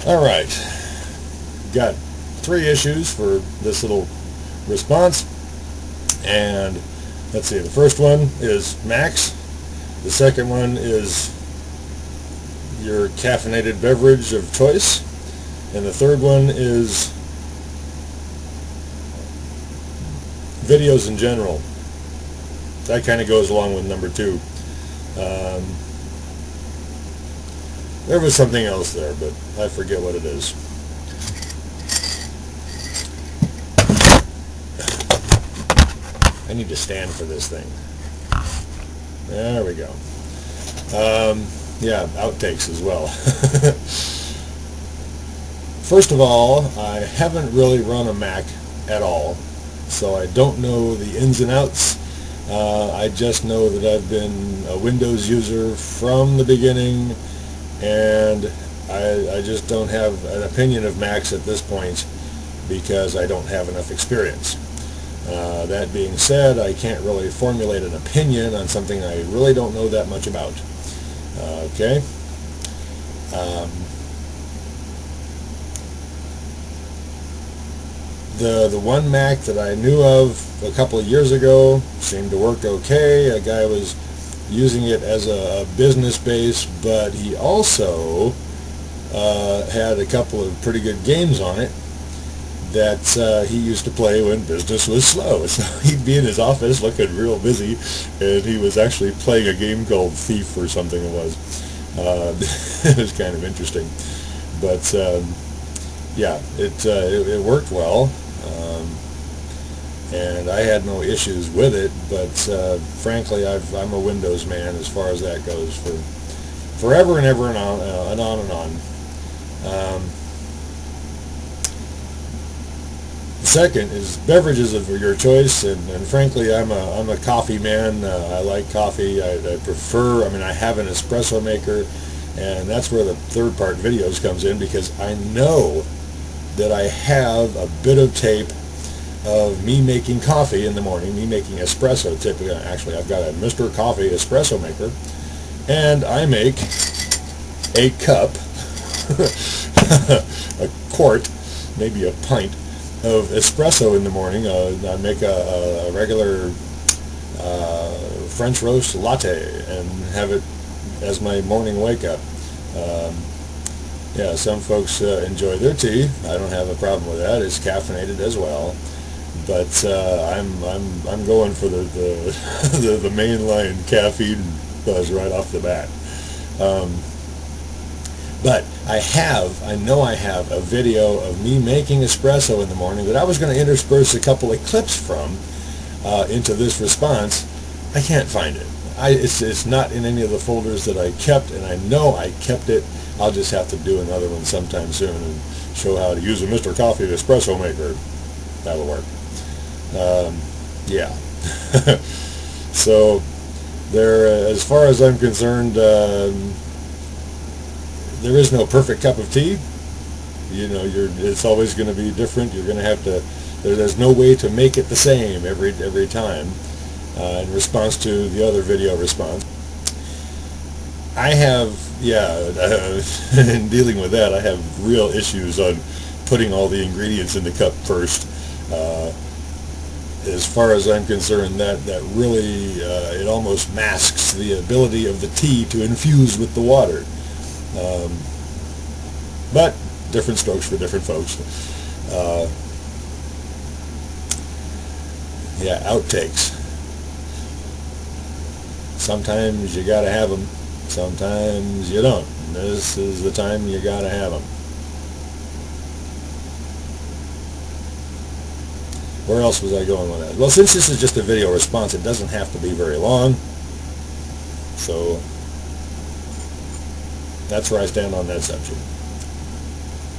All right, got 3 issues for this little response, and let's see, the first one is Max, the second one is your caffeinated beverage of choice, and the third one is videos in general. That kind of goes along with number 2. There was something else there, but I forget what it is. I need to stand for this thing. There we go. Yeah, outtakes as well. First of all, I haven't really run a Mac at all, so I don't know the ins and outs. I just know that I've been a Windows user from the beginning, and I just don't have an opinion of Macs at this point because I don't have enough experience. That being said, I can't really formulate an opinion on something I really don't know that much about. Okay? The one Mac that I knew of a couple of years ago seemed to work okay. A guy was using it as a business base, but he also had a couple of pretty good games on it that he used to play when business was slow. So he'd be in his office looking real busy, and he was actually playing a game called Thief or something it was. It was kind of interesting. But yeah, it worked well. And I had no issues with it, but frankly, I'm a Windows man as far as that goes for forever and ever and on and on and on. The second is beverages of your choice, and frankly, I'm a coffee man. I like coffee. I prefer. I mean, I have an espresso maker, and that's where the third part videos comes in, because I know that I have a bit of tape of me making coffee in the morning, me making espresso. Typically, actually, I've got a Mr. Coffee espresso maker, and I make a cup, a quart, maybe a pint of espresso in the morning. I make a regular French roast latte and have it as my morning wake-up. Yeah, some folks enjoy their tea. I don't have a problem with that. It's caffeinated as well. But I'm going for the mainline caffeine buzz right off the bat. But I know I have a video of me making espresso in the morning that I was going to intersperse a couple of clips from into this response. I can't find it. It's not in any of the folders that I kept, and I know I kept it. I'll just have to do another one sometime soon and show how to use a Mr. Coffee espresso maker. That'll work. Yeah. So there, as far as I'm concerned, there is no perfect cup of tea. You know, it's always going to be different. You're going to have to. There's no way to make it the same every time. In response to the other video response, I have, in dealing with that, I have real issues on putting all the ingredients in the cup first. As far as I'm concerned, that really, it almost masks the ability of the tea to infuse with the water. But different strokes for different folks. Yeah, outtakes. Sometimes you gotta have them, sometimes you don't. This is the time you gotta have them. Where else was I going with that? Well, since this is just a video response, it doesn't have to be very long. So that's where I stand on that subject.